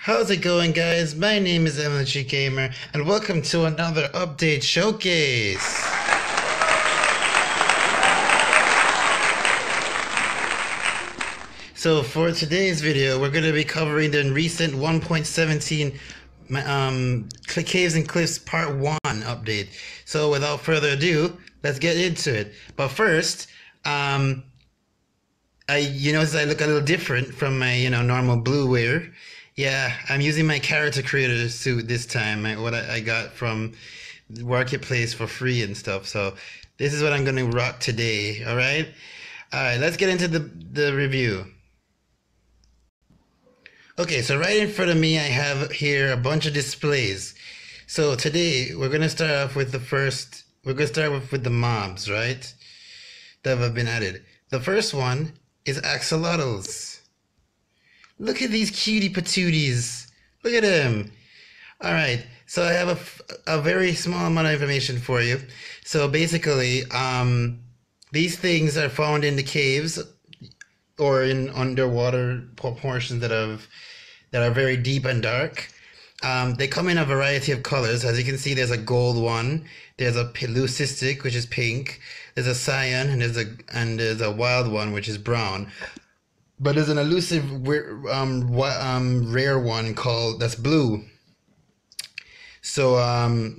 How's it going, guys? My name is MLG Gamer, and welcome to another update showcase. So for today's video, we're going to be covering the recent 1.17 Caves and Cliffs Part 1 update. So without further ado, let's get into it. But first, you notice I look a little different from my normal blue wear. Yeah, I'm using my character creator suit this time, what I got from the marketplace for free and stuff. So this is what I'm going to rock today. All right, let's get into the review. Okay, so right in front of me I have here a bunch of displays. So today we're going to start off with we're going to start with the mobs, right, that have been added. The first one is axolotls. Look at these cutie patooties. Look at them. All right, so I have a very small amount of information for you. So basically, these things are found in the caves or in underwater portions that are very deep and dark. They come in a variety of colors. As you can see, there's a gold one. There's a leucistic, which is pink. There's a cyan, and there's a wild one, which is brown. But there's an elusive, rare one that's blue. So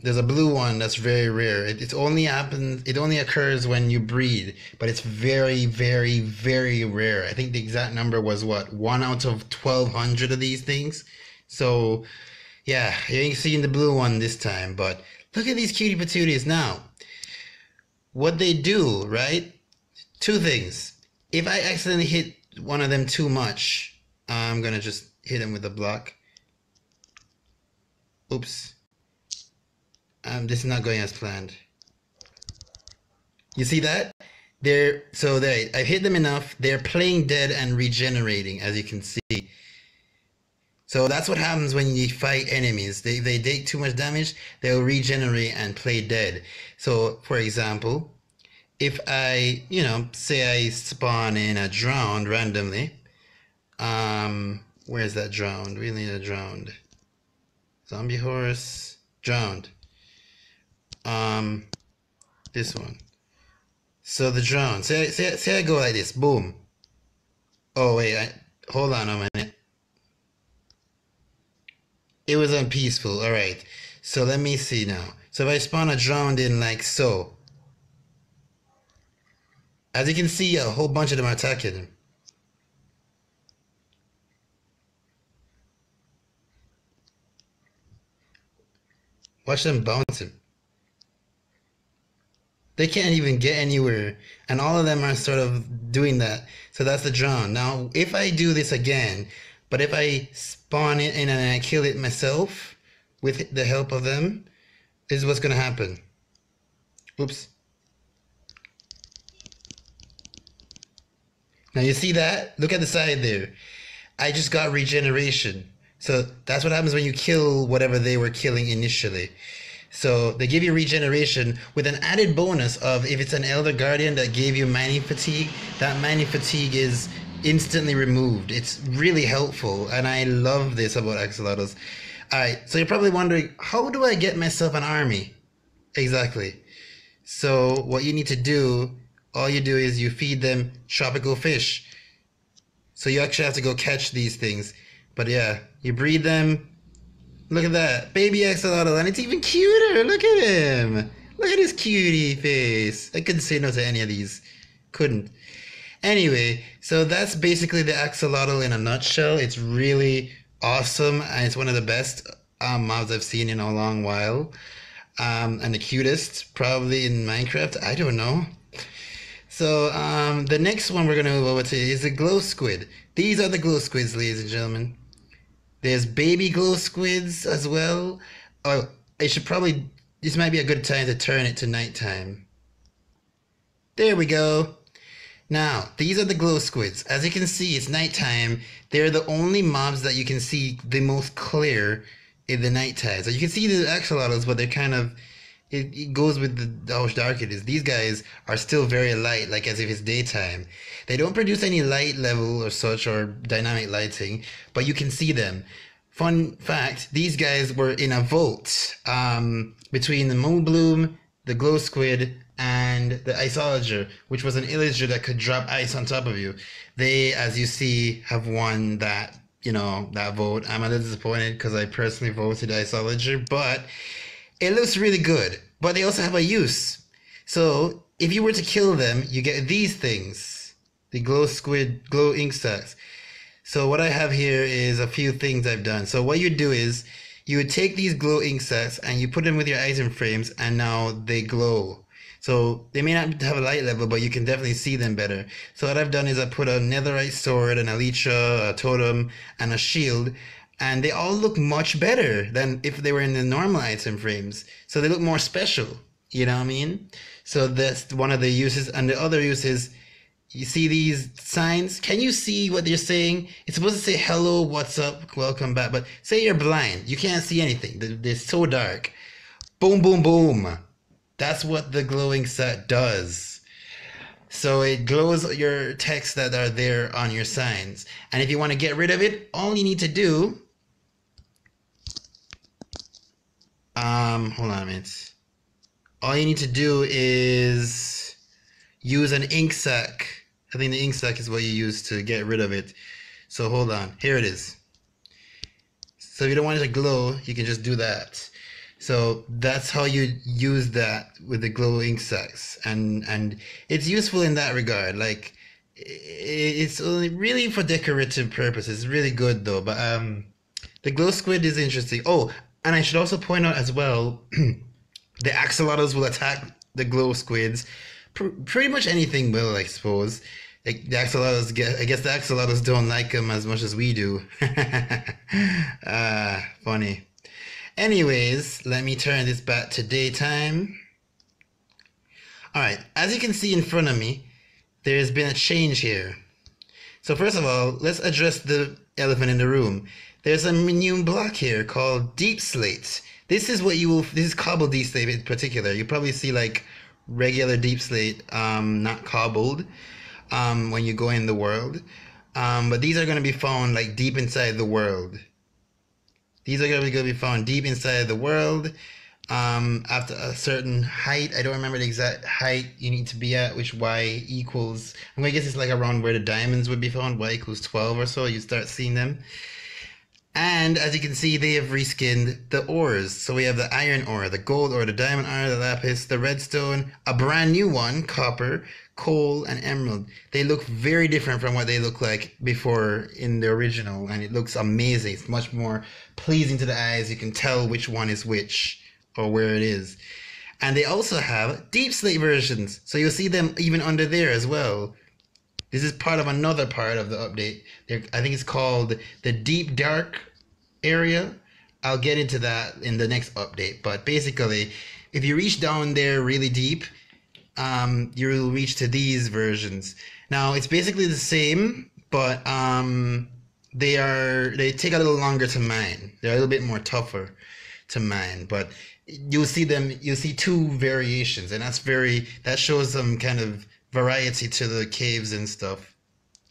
there's a blue one that's very rare. It only occurs when you breed, but it's very, very, very rare. I think the exact number was what, 1 out of 1,200 of these things. So yeah, you ain't seeing the blue one this time. But look at these cutie patooties now. What they do, right? Two things. If I accidentally hit one of them too much, I'm gonna just hit him with a block. Oops. This is not going as planned. You see that? I hit them enough. They're playing dead and regenerating, as you can see. So that's what happens when you fight enemies. They take too much damage, they'll regenerate and play dead. So for example, if I, say I spawn in a drowned randomly, where's that drowned? We need a drowned. Zombie horse, drowned. This one. So the drowned. Say I go like this, boom. Oh wait, hold on a minute. It was unpeaceful. All right. So let me see now. So if I spawn a drowned in like so. As you can see, a whole bunch of them are attacking him. Watch them bouncing. They can't even get anywhere, and all of them are sort of doing that. So that's the drown. Now, if I do this again, but if I spawn it in and I kill it myself with the help of them, this is what's going to happen. Oops. Now you see that? Look at the side there. I just got regeneration. So that's what happens when you kill whatever they were killing initially. So they give you regeneration with an added bonus of, if it's an Elder Guardian that gave you mining fatigue, that mining fatigue is instantly removed. It's really helpful, and I love this about axolotls. Alright, so you're probably wondering, how do I get myself an army? Exactly. So what you need to do, all you do is you feed them tropical fish. So you actually have to go catch these things. But yeah, you breed them. Look at that. Baby axolotl. And it's even cuter. Look at him. Look at his cutie face. I couldn't say no to any of these. Couldn't. Anyway, so that's basically the axolotl in a nutshell. It's really awesome. And it's one of the best mobs I've seen in a long while. And the cutest probably in Minecraft. I don't know. So the next one we're going to move over to is the glow squid. These are the glow squids, ladies and gentlemen. There's baby glow squids as well. Oh, this might be a good time to turn it to nighttime. There we go. Now, these are the glow squids. As you can see, it's nighttime. They're the only mobs that you can see the most clear in the nighttime. So you can see the axolotls, but they're kind of, it goes with how dark it is. These guys are still very light, like as if it's daytime. They don't produce any light level or such or dynamic lighting, but you can see them. fun fact, these guys were in a vault between the Moon Bloom, the Glow Squid, and the Iceologer, which was an illager that could drop ice on top of you. They, as you see, have won that, that vote. I'm a little disappointed because I personally voted Iceologer, but it looks really good. But they also have a use. So if you were to kill them, you get these things. The Glow Squid, Glow Ink Sacs. So what I have here is a few things I've done. So what you do is you would take these glow ink sets and you put them with your item frames, and now they glow. So they may not have a light level, but you can definitely see them better. So what I've done is I put a netherite sword, an elytra, a totem, and a shield, and they all look much better than if they were in the normal item frames. So they look more special, you know what I mean? So that's one of the uses. And the other use is, you see these signs? Can you see what they're saying? It's supposed to say, hello, what's up, welcome back. But say you're blind. You can't see anything. They're so dark. Boom, boom, boom. That's what the glowing set does. So it glows your text that are there on your signs. And if you want to get rid of it, all you need to do... hold on a minute. All you need to do is use an ink sac. I think the ink sac is what you use to get rid of it. So hold on, here it is. So if you don't want it to glow, you can just do that. So that's how you use that with the glow ink sacs, and it's useful in that regard. Like, it's only really for decorative purposes. It's really good though. But the glow squid is interesting. Oh, and I should also point out as well, the axolotls will attack the glow squids. Pretty much anything will, I suppose. Like the axolotls, I guess the axolotls don't like them as much as we do. Funny. Anyways, let me turn this back to daytime. Alright, as you can see in front of me, there's been a change here. So first of all, let's address the elephant in the room. There's a new block here called Deep Slate. This is cobbled Deep Slate in particular. You probably see like regular Deep Slate, not cobbled, when you go in the world. But these are going to be found like deep inside the world. These are going to be found deep inside the world after a certain height. I don't remember the exact height you need to be at, which Y equals, I guess it's like around where the diamonds would be found, Y equals 12 or so, you start seeing them. And as you can see, they have reskinned the ores. So we have the iron ore, the gold ore, the diamond ore, the lapis, the redstone, a brand new one, copper, coal, and emerald. They look very different from what they look like before in the original, and it looks amazing. It's much more pleasing to the eyes. You can tell which one is which or where it is. And they also have deep slate versions. So you'll see them even under there as well. This is part of another part of the update. I think it's called the Deep Dark area. I'll get into that in the next update. But basically, if you reach down there really deep, you'll reach to these versions. Now, it's basically the same, but they take a little longer to mine. They're a little bit more tougher to mine. But you'll see two variations, and that shows some kind of variety to the caves and stuff.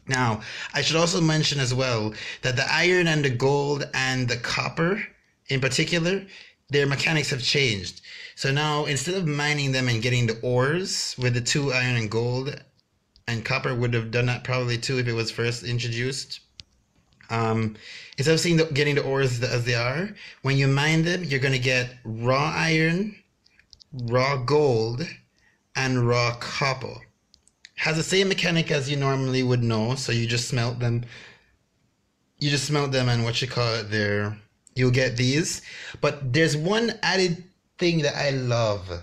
Now, I should also mention as well that the iron and the gold and the copper in particular, their mechanics have changed. So now, instead of mining them and getting the ores with the 2 iron and gold, and copper would have done that probably too if it was first introduced. Instead of getting the ores as they are, when you mine them, you're going to get raw iron, raw gold, and raw copper. Has the same mechanic as you normally would know, so you just smelt them. You just smelt them and there, you'll get these. But there's one added thing that I love.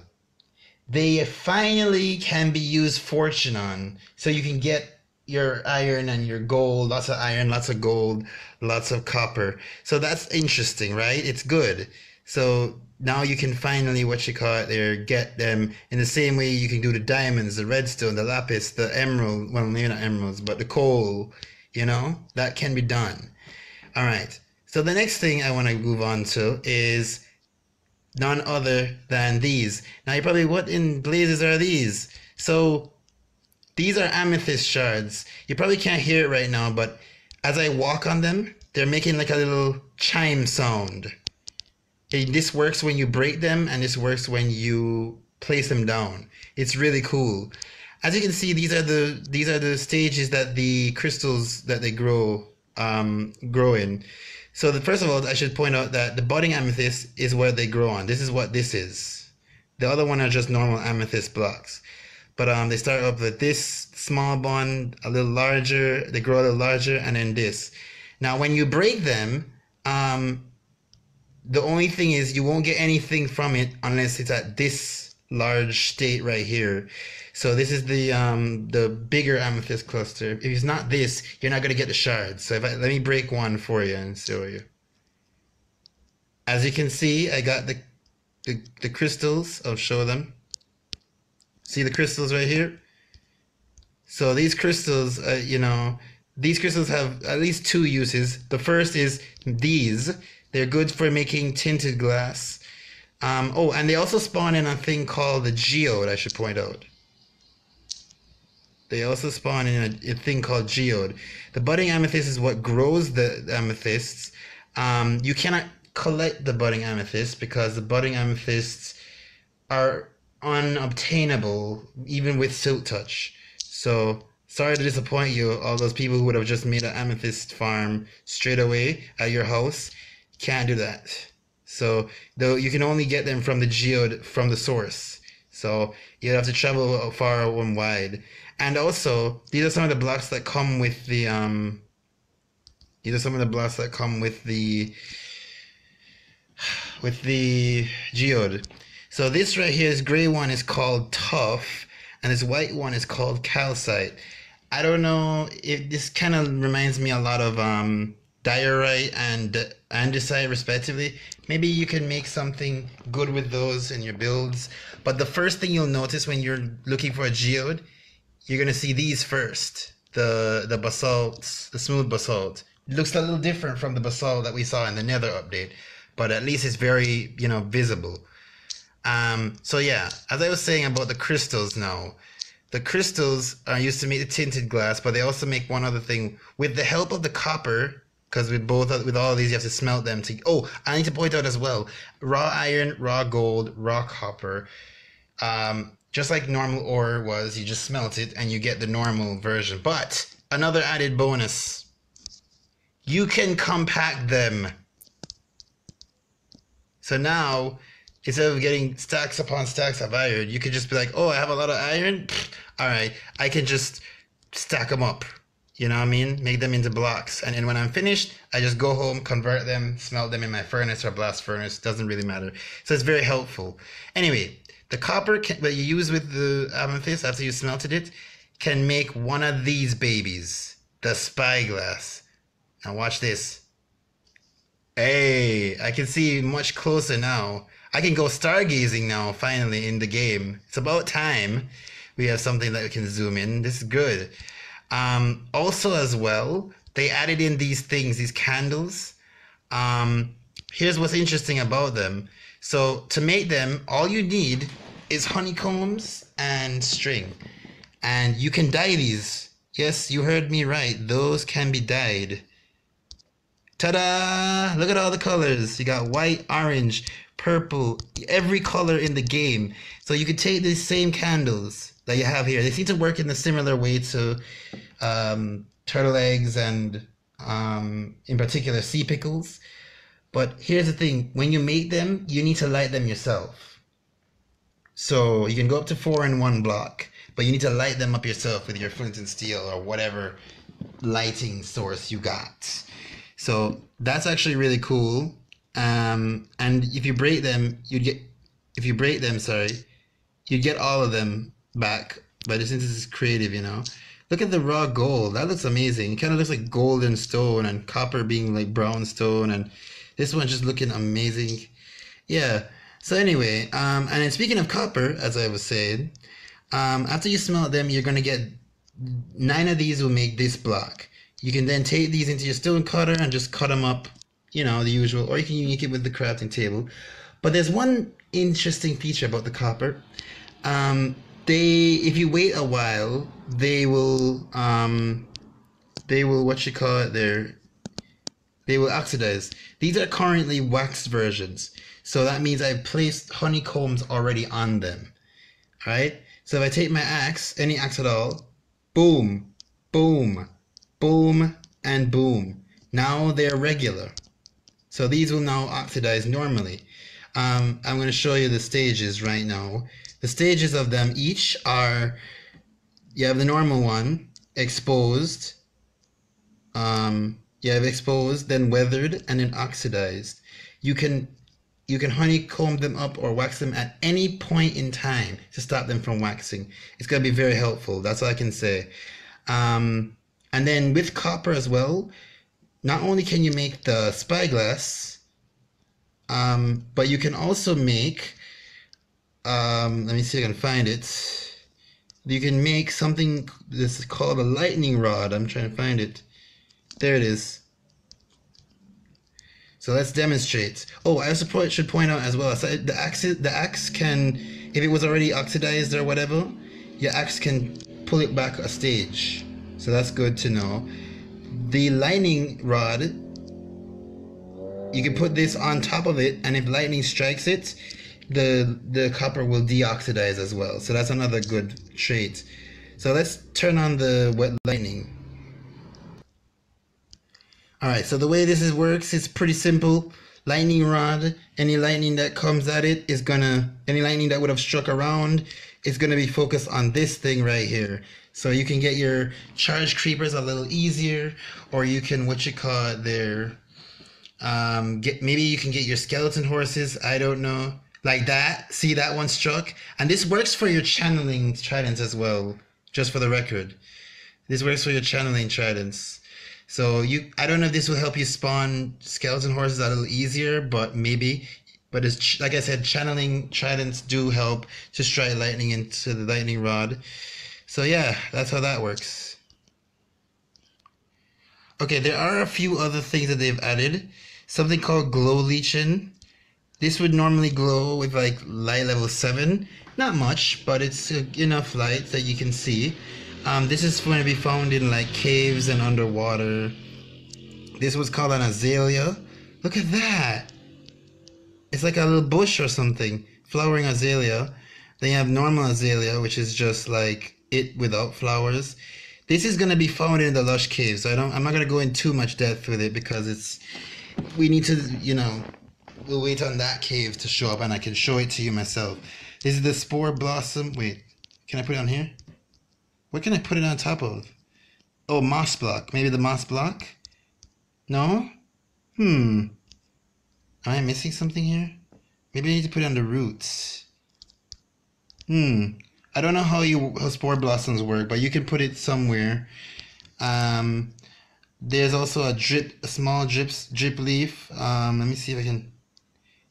They finally can be used fortune on, so you can get your iron and your gold, lots of iron, lots of gold, lots of copper. So that's interesting, right? It's good. So now you can finally, get them in the same way you can do the diamonds, the redstone, the lapis, the emerald, well, maybe not emeralds, but the coal, that can be done. All right. So the next thing I want to move on to is none other than these. Now you're probably, what in blazes are these? So these are amethyst shards. You probably can't hear it right now, but as I walk on them, they're making like a little chime sound. This works when you break them, and this works when you place them down. It's really cool. As you can see, these are the stages that the crystals that they grow in. So first of all, I should point out that the budding amethyst is where they grow on. This is what this is. The other one are just normal amethyst blocks. But they start up with this small one, a little larger, they grow a little larger, and then this. Now, when you break them, the only thing is you won't get anything from it unless it's at this large state right here. So this is the bigger amethyst cluster. If it's not this, you're not gonna get the shards. So let me break one for you and show you. As you can see, I got the crystals. I'll show them. See the crystals right here? So these crystals, these crystals have at least two uses. The first is these. They're good for making tinted glass. Oh, and they also spawn in a thing called the geode, I should point out. They also spawn in a thing called geode. The budding amethyst is what grows the amethysts. You cannot collect the budding amethysts because the budding amethysts are unobtainable even with silk touch. So sorry to disappoint you, all those people who would have just made an amethyst farm straight away at your house. Can't do that. So though you can only get them from the geode, from the source. So you have to travel far and wide. And also, these are some of the blocks that come with the geode. So this right here, this gray one is called tough, and this white one is called calcite. I don't know if this kind of reminds me a lot of diorite and andesite respectively. Maybe you can make something good with those in your builds. But the first thing you'll notice when you're looking for a geode, you're gonna see these first. The basalts, the smooth basalt. It looks a little different from the basalt that we saw in the Nether update, but at least it's very, visible. So yeah, as I was saying about the crystals now, the crystals are used to make the tinted glass, but they also make one other thing. With the help of the copper, because with all of these you have to smelt them to. Oh, I need to point out as well, raw iron, raw gold, raw copper. Just like normal ore was, you just smelt it and you get the normal version. But another added bonus, you can compact them. So now, instead of getting stacks upon stacks of iron, you could just be like, oh, I have a lot of iron. All right, I can just stack them up. You know what I mean? Make them into blocks. And then when I'm finished, I just go home, convert them, smelt them in my furnace or blast furnace. Doesn't really matter. So it's very helpful. Anyway, the copper that you use with the amethyst after you smelted it can make one of these babies, the Spyglass. Now watch this. Hey, I can see much closer now. I can go stargazing now, finally, in the game. It's about time we have something that we can zoom in. This is good. Also as well, they added in these things, these candles. Here's what's interesting about them. So to make them, all you need is honeycombs and string. And you can dye these. Yes, you heard me right. Those can be dyed. Ta-da! Look at all the colors. You got white, orange, purple, every color in the game. So you could take these same candles that you have here. They seem to work in a similar way to turtle eggs and in particular sea pickles. But here's the thing, when you make them, you need to light them yourself. So you can go up to 4 in one block, but you need to light them up yourself with your flint and steel or whatever lighting source you got. So that's actually really cool. And if you break them, you'd get all of them back. But since this is creative, Look at the raw gold. That looks amazing. It kind of looks like golden stone and copper being like brown stone, and this one just looking amazing. Yeah. So anyway, and then speaking of copper, as I was saying, after you smelt them, you're gonna get 9 of these will make this block. You can then take these into your stone cutter and just cut them up, the usual, or you can make it with the crafting table. But there's one interesting feature about the copper. If you wait a while, they will They will oxidize. These are currently waxed versions. So that means I've placed honeycombs already on them. Right? So if I take my axe, any axe at all, boom, boom, boom, and boom. Now they're regular. So these will now oxidize normally. I'm going to show you the stages right now. The stages of them each are, you have the normal one, exposed, you have exposed, then weathered, and then oxidized. You can honeycomb them up or wax them at any point in time to stop them from waxing. It's going to be very helpful. That's all I can say. And then with copper as well, not only can you make the spyglass, but you can also make, let me see if I can find it. You can make something, this is called a lightning rod. I'm trying to find it. There it is. So let's demonstrate. Oh, I also should point out as well, so the axe can, if it was already oxidized or whatever, your axe can pull it back a stage. So that's good to know. The lightning rod, you can put this on top of it, and if lightning strikes it, the copper will deoxidize as well. So that's another good trait. So let's turn on the wet lightning. Alright, so the way this works is pretty simple. Lightning rod, any lightning that comes at it is gonna, any lightning that would have struck around is gonna be focused on this thing right here. So you can get your charged creepers a little easier, or you can, maybe you can get your skeleton horses, I don't know, like that. See, that one struck. And this works for your channeling tridents as well, just for the record. This works for your channeling tridents. So I don't know if this will help you spawn skeleton horses a little easier, but maybe. But it's, like I said, channeling tridents do help to strike lightning into the lightning rod. So yeah, that's how that works. Okay, there are a few other things that they've added. Something called glow leeching. This would normally glow with like light level 7. Not much, but it's enough light that you can see. This is going to be found in like caves and underwater. This was called an Azalea. Look at that. It's like a little bush or something. Flowering Azalea. Then you have normal Azalea, which is just like it without flowers. This is going to be found in the lush caves. So I'm not going to go in too much depth with it because we need to, we'll wait on that cave to show up and I can show it to you myself. This is the Spore Blossom. Wait, can I put it on here? What can I put it on top of? Oh, moss block. Maybe the moss block? No? Am I missing something here? Maybe I need to put it on the roots. I don't know how Spore Blossoms work, but you can put it somewhere. There's also a small drip leaf. Let me see if I can.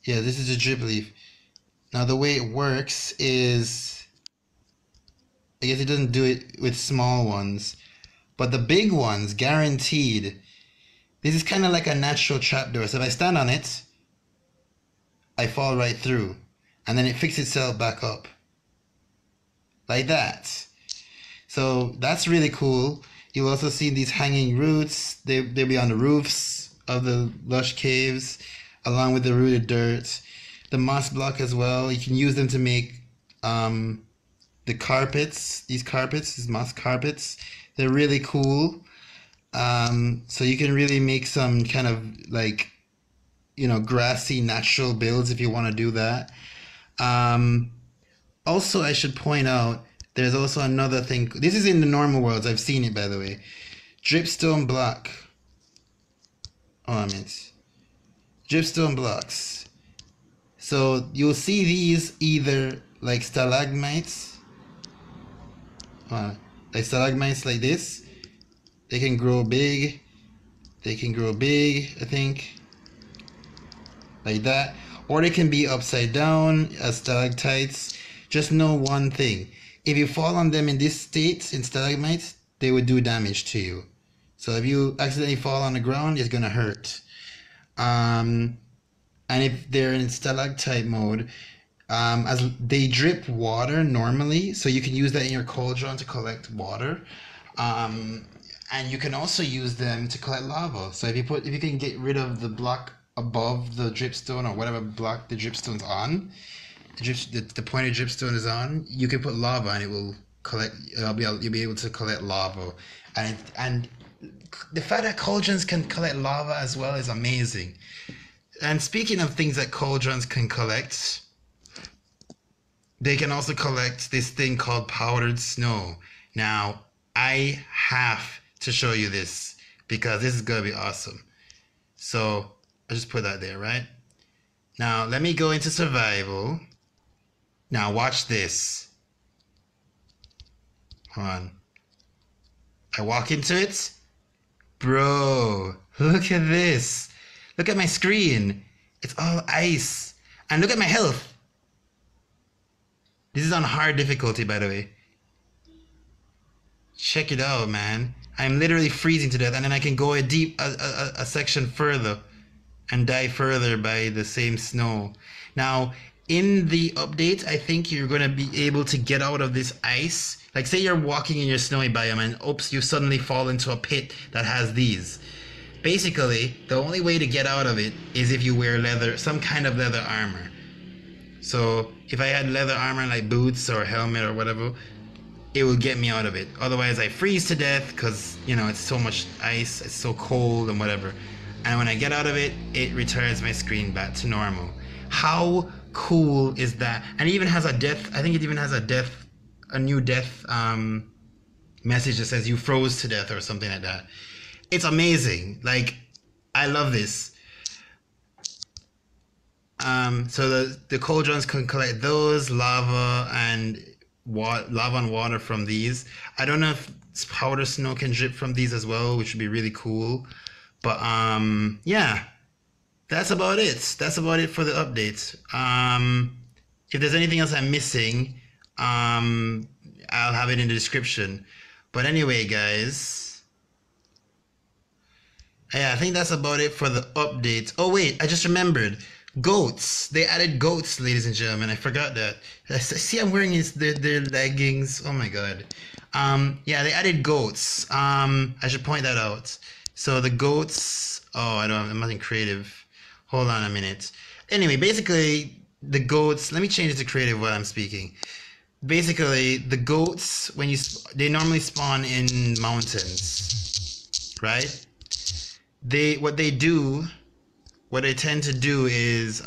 Yeah, this is a drip leaf. Now the way it works is, I guess it doesn't do it with small ones, but the big ones, guaranteed. This is kind of like a natural trapdoor. So if I stand on it, I fall right through, and then it fixes itself back up. Like that. So that's really cool. You'll also see these hanging roots. They'll be on the roofs of the lush caves, along with the rooted dirt. The moss block as well. You can use them to make the carpets. These moss carpets. They're really cool. So you can really make some kind of like, grassy natural builds if you want to do that. Also, I should point out, there's also another thing. This is in the normal worlds. I've seen it, by the way. Dripstone block. Dripstone blocks. So you'll see these either like stalagmites. Like stalagmites like this. They can grow big. I think. Like that. Or they can be upside down as stalactites. Just know one thing. If you fall on them in this state, in stalagmites, they would do damage to you. So if you accidentally fall on the ground, it's gonna hurt. And if they're in stalactite mode, as they drip water normally, so you can use that in your cauldron to collect water. And you can also use them to collect lava. So if you can get rid of the block above the dripstone or whatever block the dripstone's on, the pointed dripstone is on, you can put lava and it will collect. You'll be able to collect lava, and the fact that cauldrons can collect lava as well is amazing. And speaking of things that cauldrons can collect, they can also collect this thing called powdered snow. Now, I have to show you this because this is gonna be awesome. So I'll just put that there, right? Now, let me go into survival. Now, watch this. Hold on. I walk into it. Bro, look at this. Look at my screen. It's all ice. And look at my health. This is on hard difficulty, by the way. Check it out, man. I'm literally freezing to death, and then I can go a section further and die further by the same snow. Now, in the update, I think you're going to be able to get out of this ice. Like, say you're walking in your snowy biome and oops, you suddenly fall into a pit that has these. Basically, the only way to get out of it is if you wear leather, some kind of leather armor. So if I had leather armor like boots or helmet or whatever, it will get me out of it. Otherwise, I freeze to death because, you know, it's so much ice, it's so cold and whatever. And when I get out of it, it returns my screen back to normal. How cool is that? And it even has a death, I think it even has a new death message that says you froze to death or something like that. It's amazing. Like, I love this. So the cauldrons can collect those, lava and water from these. I don't know if powder snow can drip from these as well, which would be really cool. But yeah, that's about it. That's about it for the update. If there's anything else I'm missing, I'll have it in the description. But anyway, guys. Yeah, I think that's about it for the update. Oh wait, I just remembered. Goats. They added goats, ladies and gentlemen. I forgot that. See, I'm wearing their leggings. Oh my god. Yeah, they added goats. I should point that out. So the goats. Oh, I'm nothing creative. Hold on a minute. Anyway, basically the goats. Let me change it to creative while I'm speaking. Basically, the goats they normally spawn in mountains, right? What they tend to do is they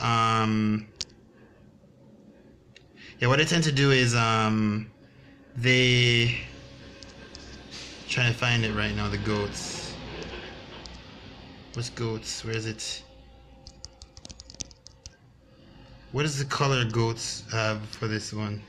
trying to find it right now, the goats. What's goats? Where is it? What does the color goats have for this one?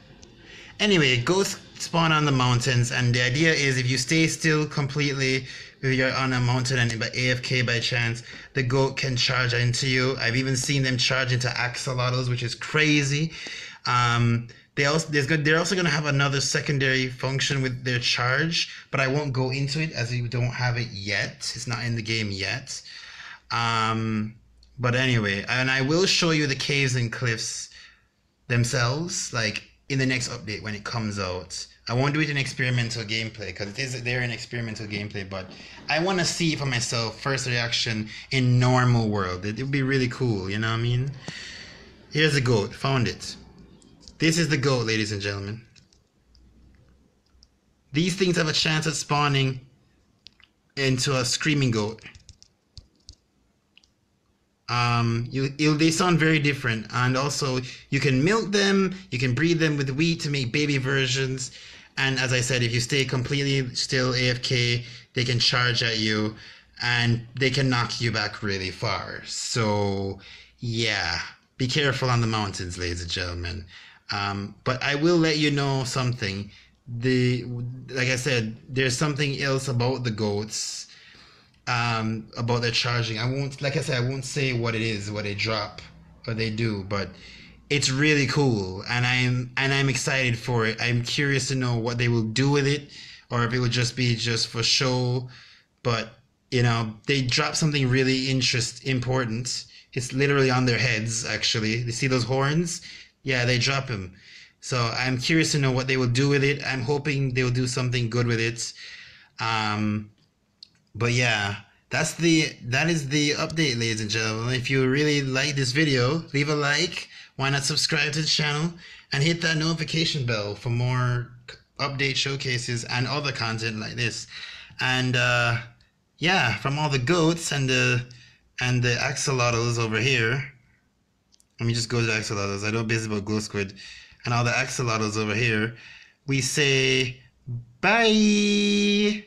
Anyway, goats spawn on the mountains, and the idea is if you stay still completely, if you're on a mountain and by AFK by chance, the goat can charge into you. I've even seen them charge into axolotls, which is crazy. They're also going to have another secondary function with their charge, but I won't go into it as we don't have it yet. It's not in the game yet. But anyway, and I will show you the caves and cliffs themselves, like in the next update when it comes out. I won't do it in experimental gameplay because they're in experimental gameplay, but I want to see for myself first reaction in normal world. It would be really cool, you know what I mean? Here's the goat. Found it. This is the goat, ladies and gentlemen. These things have a chance of spawning into a screaming goat. They sound very different, and also you can milk them, you can breed them with wheat to make baby versions, and as I said, if you stay completely still AFK, they can charge at you and they can knock you back really far. So yeah, be careful on the mountains, ladies and gentlemen. But I will let you know something. Like I said, there's something else about the goats, about their charging. I won't say what it is, what they drop or they do, but it's really cool, and I'm excited for it. I'm curious to know what they will do with it, or if it will just be just for show. But you know, they drop something really important. It's literally on their heads, actually. You see those horns? Yeah, they drop them. So I'm curious to know what they will do with it. I'm hoping they will do something good with it. But yeah, that is the update, ladies and gentlemen. If you really like this video, leave a like. Why not subscribe to the channel and hit that notification bell for more update showcases and other content like this. And yeah, from all the goats and the axolotls over here. Let me just go to the axolotls. I know business about glow squid and all the axolotls over here. We say bye.